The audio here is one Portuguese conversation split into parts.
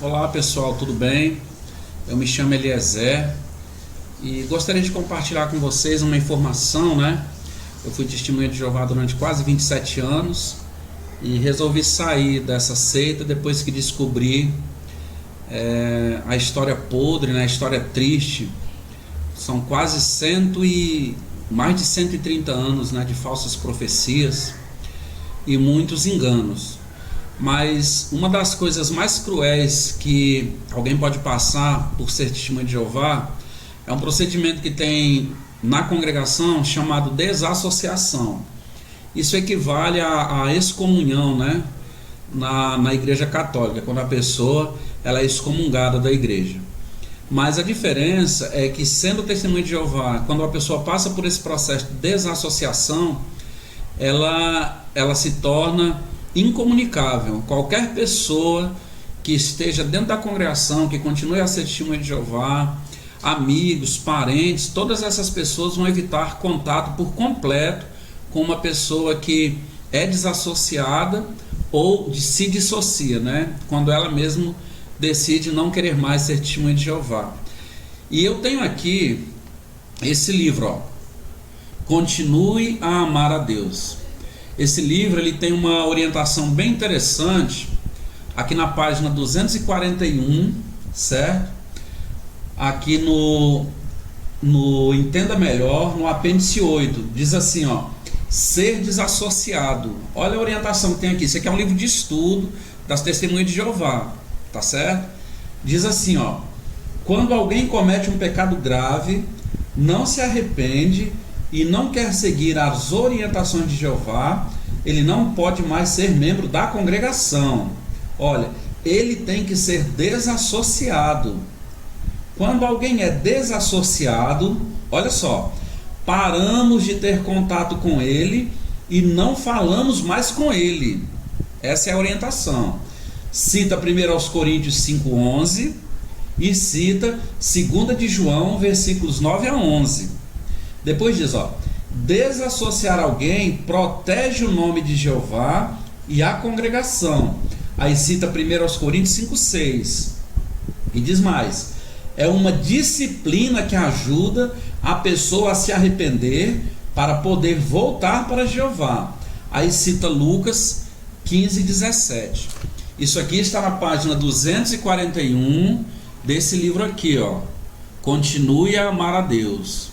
Olá pessoal, tudo bem? Eu me chamo Eliezer e gostaria de compartilhar com vocês uma informação, né? Eu fui testemunha de Jeová durante quase 27 anos e resolvi sair dessa seita depois que descobri a história podre, né? A história triste. São quase mais de 130 anos, né, de falsas profecias e muitos enganos. Mas uma das coisas mais cruéis que alguém pode passar por ser testemunha de Jeová é um procedimento que tem na congregação chamado desassociação. Isso equivale à excomunhão, né? Na igreja católica, quando a pessoa ela é excomungada da igreja. Mas a diferença é que, sendo testemunha de Jeová, quando a pessoa passa por esse processo de desassociação, ela se torna incomunicável. Qualquer pessoa que esteja dentro da congregação, que continue a ser testemunha de Jeová, amigos, parentes, todas essas pessoas vão evitar contato por completo com uma pessoa que é desassociada ou se dissocia, né? Quando ela mesmo decide não querer mais ser testemunha de Jeová. E eu tenho aqui esse livro, ó, Continue a Amar a Deus. Esse livro ele tem uma orientação bem interessante aqui na página 241, certo? Aqui no Entenda Melhor, no apêndice 8, diz assim, ó: ser desassociado. Olha a orientação que tem aqui. Isso aqui é um livro de estudo das Testemunhas de Jeová, tá certo? Diz assim, ó: quando alguém comete um pecado grave, não se arrepende e não quer seguir as orientações de Jeová, ele não pode mais ser membro da congregação. Olha, ele tem que ser desassociado. Quando alguém é desassociado, olha só, paramos de ter contato com ele e não falamos mais com ele. Essa é a orientação. Cita 1 Coríntios 5:11 e cita 2 de João, versículos 9 a 11. Depois diz, ó: desassociar alguém protege o nome de Jeová e a congregação. Aí cita 1 Coríntios 5:6 e diz mais: é uma disciplina que ajuda a pessoa a se arrepender para poder voltar para Jeová. Aí cita Lucas 15:17. Isso aqui está na página 241 desse livro aqui, ó, Continue a Amar a Deus.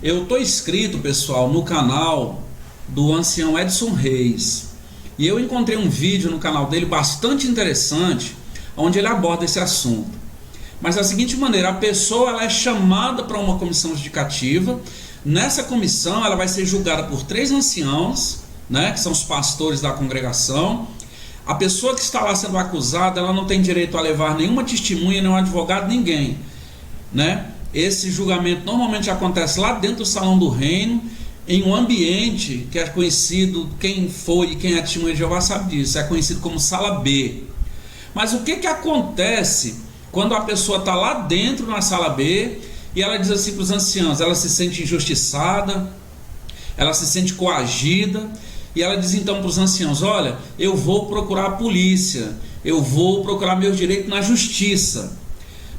Eu estou inscrito, pessoal, no canal do ancião Edson Reis, e eu encontrei um vídeo no canal dele bastante interessante, onde ele aborda esse assunto. Mas da seguinte maneira: a pessoa ela é chamada para uma comissão judicativa. Nessa comissão ela vai ser julgada por 3 anciãos, né, que são os pastores da congregação. A pessoa que está lá sendo acusada, ela não tem direito a levar nenhuma testemunha, nenhum advogado, ninguém, né? Esse julgamento normalmente acontece lá dentro do salão do reino, em um ambiente que é conhecido, quem foi e quem é testemunha de Jeová sabe disso, é conhecido como sala B. Mas o que acontece quando a pessoa está lá dentro na sala B e ela diz assim para os anciãos? Ela se sente injustiçada, ela se sente coagida, e ela diz então para os anciãos: olha, eu vou procurar a polícia, eu vou procurar meus direitos na justiça.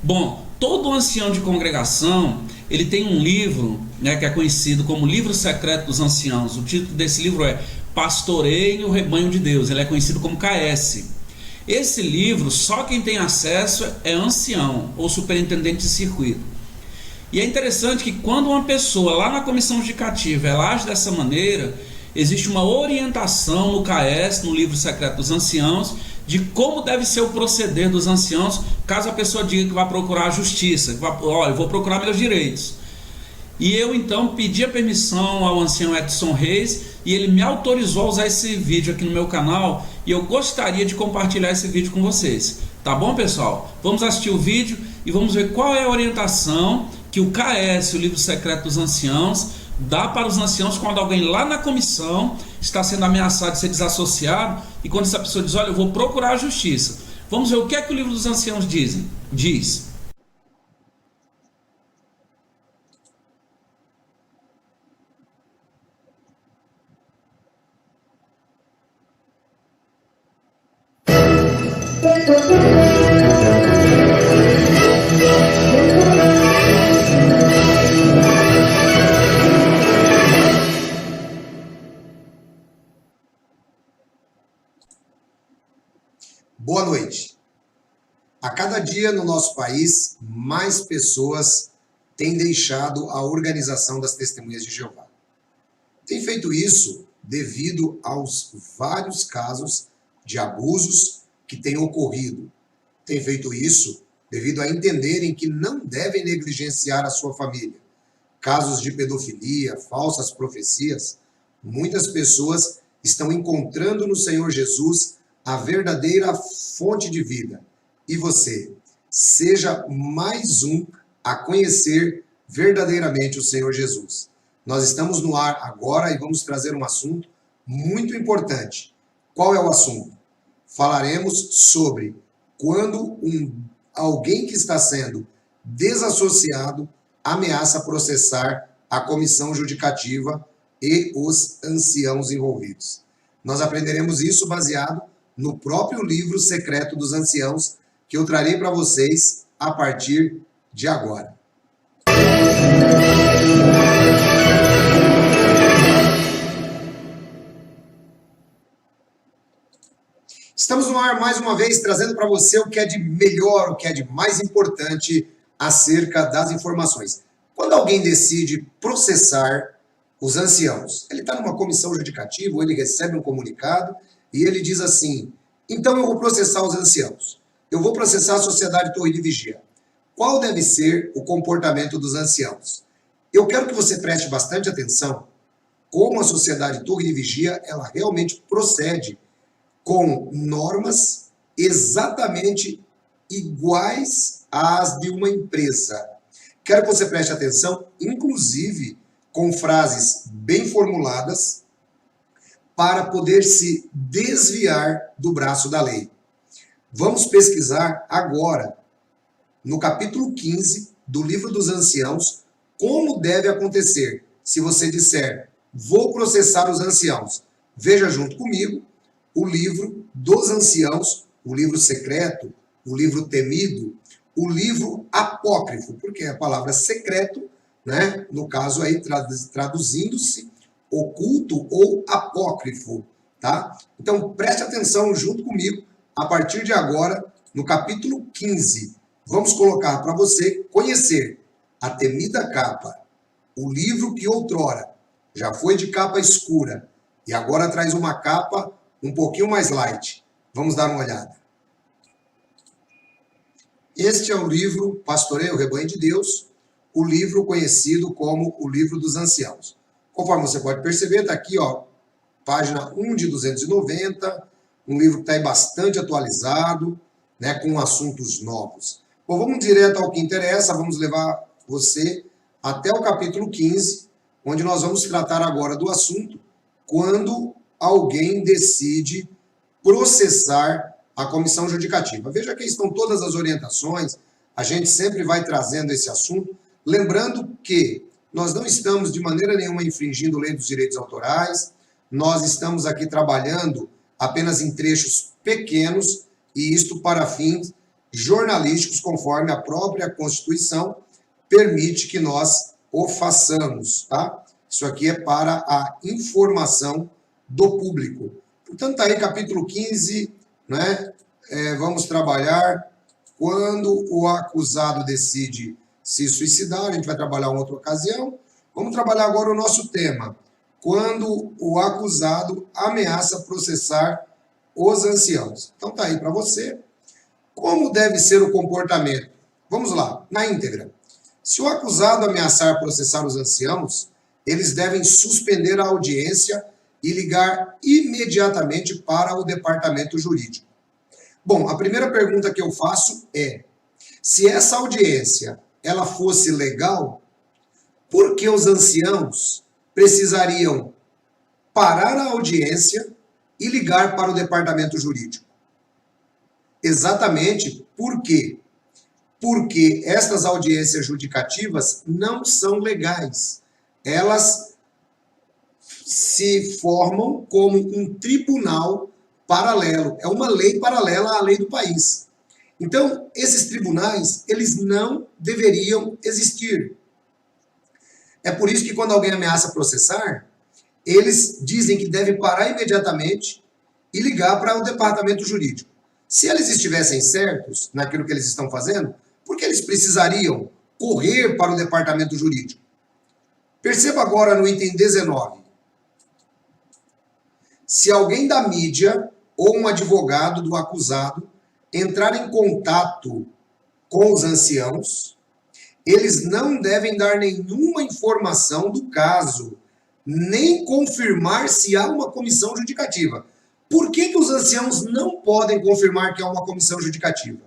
Bom, todo ancião de congregação, ele tem um livro, né, que é conhecido como Livro Secreto dos Anciãos. O título desse livro é Pastoreie o Rebanho de Deus. Ele é conhecido como KS. Esse livro, só quem tem acesso é ancião ou superintendente de circuito. E é interessante que quando uma pessoa lá na comissão judicativa ela age dessa maneira, existe uma orientação no KS, no Livro Secreto dos Anciãos, de como deve ser o proceder dos anciãos, caso a pessoa diga que vai procurar a justiça, que vai, olha, eu vou procurar meus direitos. E eu então pedi a permissão ao ancião Edson Reis, e ele me autorizou a usar esse vídeo aqui no meu canal, e eu gostaria de compartilhar esse vídeo com vocês. Tá bom, pessoal? Vamos assistir o vídeo e vamos ver qual é a orientação que o KS, o Livro Secreto dos Anciãos, dá para os anciãos quando alguém lá na comissão está sendo ameaçado de ser desassociado, e quando essa pessoa diz: olha, eu vou procurar a justiça. Vamos ver o que é que o Livro dos Anciãos diz. Boa noite. A cada dia no nosso país, mais pessoas têm deixado a organização das Testemunhas de Jeová. Tem feito isso devido aos vários casos de abusos que têm ocorrido. Tem feito isso devido a entenderem que não devem negligenciar a sua família. Casos de pedofilia, falsas profecias, muitas pessoas estão encontrando no Senhor Jesus a verdadeira fonte de vida. E você, seja mais um a conhecer verdadeiramente o Senhor Jesus. Nós estamos no ar agora e vamos trazer um assunto muito importante. Qual é o assunto? Falaremos sobre quando alguém que está sendo desassociado ameaça processar a comissão judicativa e os anciãos envolvidos. Nós aprenderemos isso baseado no próprio livro secreto dos anciãos, que eu trarei para vocês a partir de agora. Estamos no ar mais uma vez, trazendo para você o que é de melhor, o que é de mais importante acerca das informações. Quando alguém decide processar os anciãos, ele está numa comissão judicativa, ele recebe um comunicado e ele diz assim: então eu vou processar os anciãos, eu vou processar a Sociedade Torre de Vigia. Qual deve ser o comportamento dos anciãos? Eu quero que você preste bastante atenção como a Sociedade Torre de Vigia, ela realmente procede com normas exatamente iguais às de uma empresa. Quero que você preste atenção, inclusive com frases bem formuladas, para poder se desviar do braço da lei. Vamos pesquisar agora, no capítulo 15 do Livro dos Anciãos, como deve acontecer se você disser: vou processar os anciãos. Veja junto comigo o livro dos anciãos, o livro secreto, o livro temido, o livro apócrifo, porque a palavra secreto, né, no caso aí traduzindo-se oculto ou apócrifo, tá? Então preste atenção junto comigo, a partir de agora, no capítulo 15. Vamos colocar para você conhecer a temida capa, o livro que outrora já foi de capa escura e agora traz uma capa um pouquinho mais light. Vamos dar uma olhada. Este é o livro Pastoreio o Rebanho de Deus, o livro conhecido como o Livro dos Anciãos. Conforme você pode perceber, está aqui, ó, página 1 de 290, um livro que está aí bastante atualizado, né, com assuntos novos. Bom, vamos direto ao que interessa, vamos levar você até o capítulo 15, onde nós vamos tratar agora do assunto quando alguém decide processar a comissão judicativa. Veja que estão todas as orientações, a gente sempre vai trazendo esse assunto, lembrando que nós não estamos de maneira nenhuma infringindo a lei dos direitos autorais, nós estamos aqui trabalhando apenas em trechos pequenos, e isto para fins jornalísticos, conforme a própria Constituição permite que nós o façamos, tá? Isso aqui é para a informação do público. Portanto, tá aí capítulo 15, né? Vamos trabalhar quando o acusado decide se suicidar, a gente vai trabalhar em outra ocasião. Vamos trabalhar agora o nosso tema, quando o acusado ameaça processar os anciãos. Então tá aí para você. Como deve ser o comportamento? Vamos lá, na íntegra. Se o acusado ameaçar processar os anciãos, eles devem suspender a audiência e ligar imediatamente para o departamento jurídico. Bom, a primeira pergunta que eu faço é: se essa audiência ela fosse legal, por que os anciãos precisariam parar a audiência e ligar para o departamento jurídico? Exatamente por quê? Porque estas audiências judicativas não são legais. Elas se formam como um tribunal paralelo, é uma lei paralela à lei do país. Então, esses tribunais, eles não deveriam existir. É por isso que quando alguém ameaça processar, eles dizem que deve parar imediatamente e ligar para o departamento jurídico. Se eles estivessem certos naquilo que eles estão fazendo, por que eles precisariam correr para o departamento jurídico? Perceba agora no item 19. Se alguém da mídia ou um advogado do acusado entrar em contato com os anciãos, eles não devem dar nenhuma informação do caso, nem confirmar se há uma comissão judicativa. Por que os anciãos não podem confirmar que há uma comissão judicativa?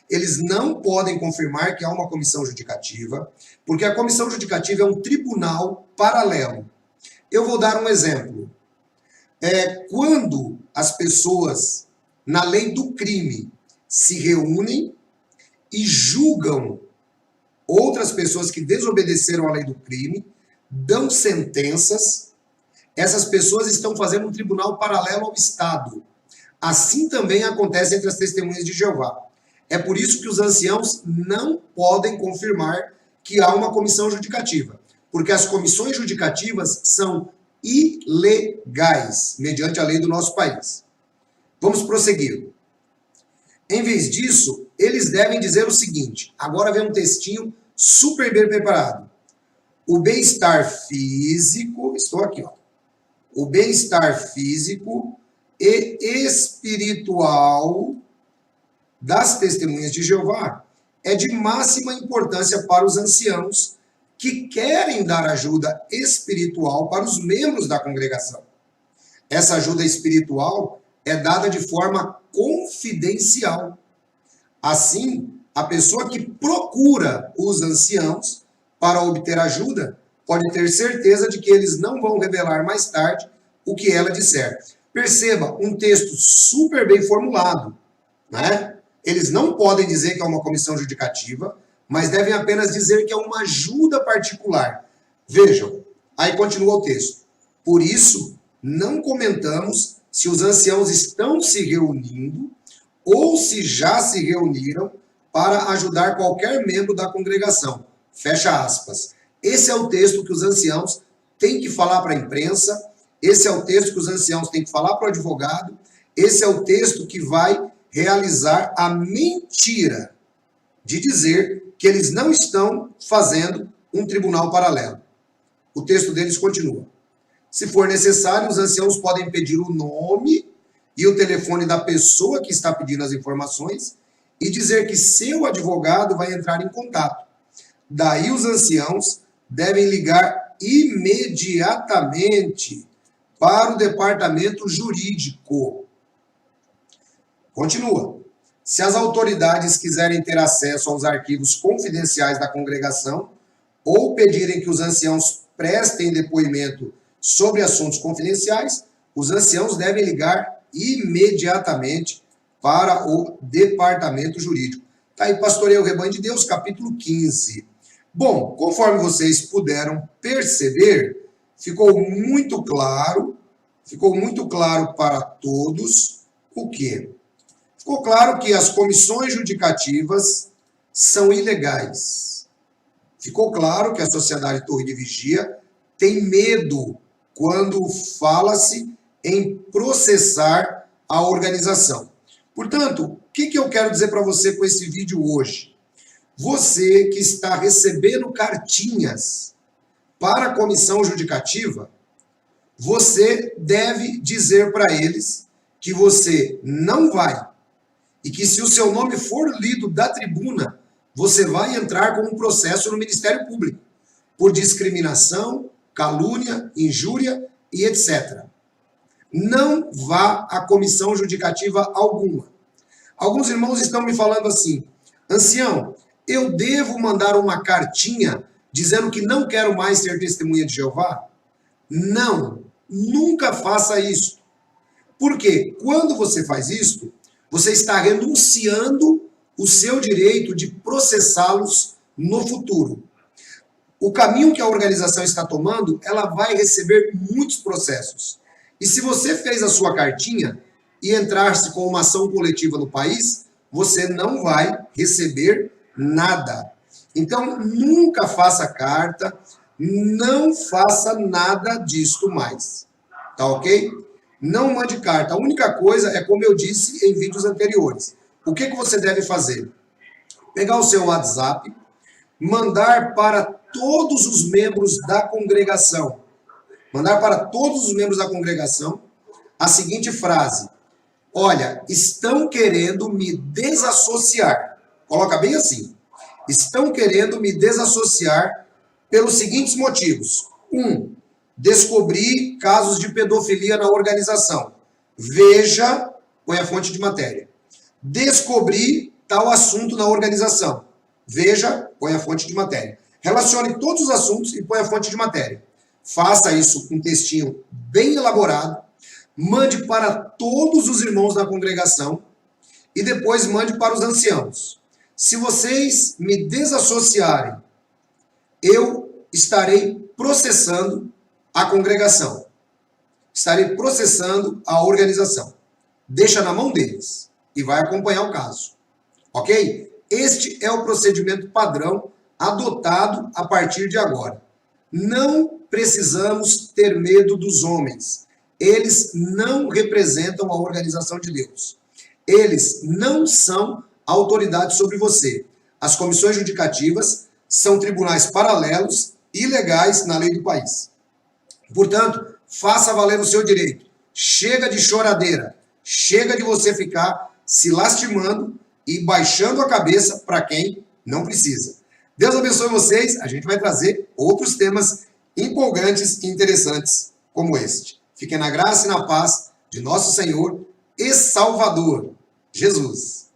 Eles não podem confirmar que há uma comissão judicativa, porque a comissão judicativa é um tribunal paralelo. Eu vou dar um exemplo. Quando as pessoas, na lei do crime, se reúnem e julgam outras pessoas que desobedeceram à lei do crime, dão sentenças, essas pessoas estão fazendo um tribunal paralelo ao Estado. Assim também acontece entre as testemunhas de Jeová. É por isso que os anciãos não podem confirmar que há uma comissão judicativa, porque as comissões judicativas são ilegais, mediante a lei do nosso país. Vamos prosseguir. Em vez disso, eles devem dizer o seguinte, agora vem um textinho super bem preparado. O bem-estar físico, estou aqui, ó. O bem-estar físico e espiritual das testemunhas de Jeová é de máxima importância para os anciãos que querem dar ajuda espiritual para os membros da congregação. Essa ajuda espiritual é dada de forma confidencial. Assim, a pessoa que procura os anciãos para obter ajuda pode ter certeza de que eles não vão revelar mais tarde o que ela disser. Perceba, um texto super bem formulado, né? Eles não podem dizer que é uma comissão judicativa, mas devem apenas dizer que é uma ajuda particular. Vejam, aí continua o texto. Por isso, não comentamos se os anciãos estão se reunindo ou se já se reuniram para ajudar qualquer membro da congregação. Fecha aspas. Esse é o texto que os anciãos têm que falar para a imprensa, esse é o texto que os anciãos têm que falar para o advogado, esse é o texto que vai realizar a mentira de dizer que eles não estão fazendo um tribunal paralelo. O texto deles continua. Se for necessário, os anciãos podem pedir o nome e o telefone da pessoa que está pedindo as informações e dizer que seu advogado vai entrar em contato. Daí os anciãos devem ligar imediatamente para o departamento jurídico. Continua. Se as autoridades quiserem ter acesso aos arquivos confidenciais da congregação ou pedirem que os anciãos prestem depoimento sobre assuntos confidenciais, os anciãos devem ligar imediatamente para o departamento jurídico. Tá aí, Pastoreio o Rebanho de Deus, capítulo 15. Bom, conforme vocês puderam perceber, ficou muito claro para todos o quê? Ficou claro que as comissões judicativas são ilegais. Ficou claro que a Sociedade Torre de Vigia tem medo quando fala-se em processar a organização. Portanto, o que eu quero dizer para você com esse vídeo hoje? Você que está recebendo cartinhas para a comissão judicativa, você deve dizer para eles que você não vai e que se o seu nome for lido da tribuna, você vai entrar com um processo no Ministério Público por discriminação, calúnia, injúria e etc. Não vá à comissão judicativa alguma. Alguns irmãos estão me falando assim, ancião, eu devo mandar uma cartinha dizendo que não quero mais ser testemunha de Jeová? Não, nunca faça isso. Porque quando você faz isso, você está renunciando o seu direito de processá-los no futuro. O caminho que a organização está tomando, ela vai receber muitos processos. E se você fez a sua cartinha, e entrar-se com uma ação coletiva no país, você não vai receber nada. Então, nunca faça carta, não faça nada disto mais. Tá ok? Não mande carta. A única coisa é como eu disse em vídeos anteriores. O que você deve fazer? Pegar o seu WhatsApp, mandar para todos os membros da congregação. Mandar para todos os membros da congregação a seguinte frase: olha, estão querendo me desassociar. Coloca bem assim. Estão querendo me desassociar pelos seguintes motivos. 1. Descobri casos de pedofilia na organização. Veja, põe a fonte de matéria. Descobri tal assunto na organização. Veja, põe a fonte de matéria. Relacione todos os assuntos e põe a fonte de matéria. Faça isso com um textinho bem elaborado. Mande para todos os irmãos da congregação e depois mande para os anciãos. Se vocês me desassociarem, eu estarei processando a congregação. Estarei processando a organização. Deixa na mão deles e vai acompanhar o caso. Ok? Este é o procedimento padrão adotado a partir de agora. Não precisamos ter medo dos homens. Eles não representam a organização de Deus. Eles não são autoridade sobre você. As comissões judicativas são tribunais paralelos, ilegais na lei do país. Portanto, faça valer o seu direito. Chega de choradeira. Chega de você ficar se lastimando e baixando a cabeça para quem não precisa. Deus abençoe vocês. A gente vai trazer outros temas empolgantes e interessantes como este. Fiquem na graça e na paz de nosso Senhor e Salvador, Jesus.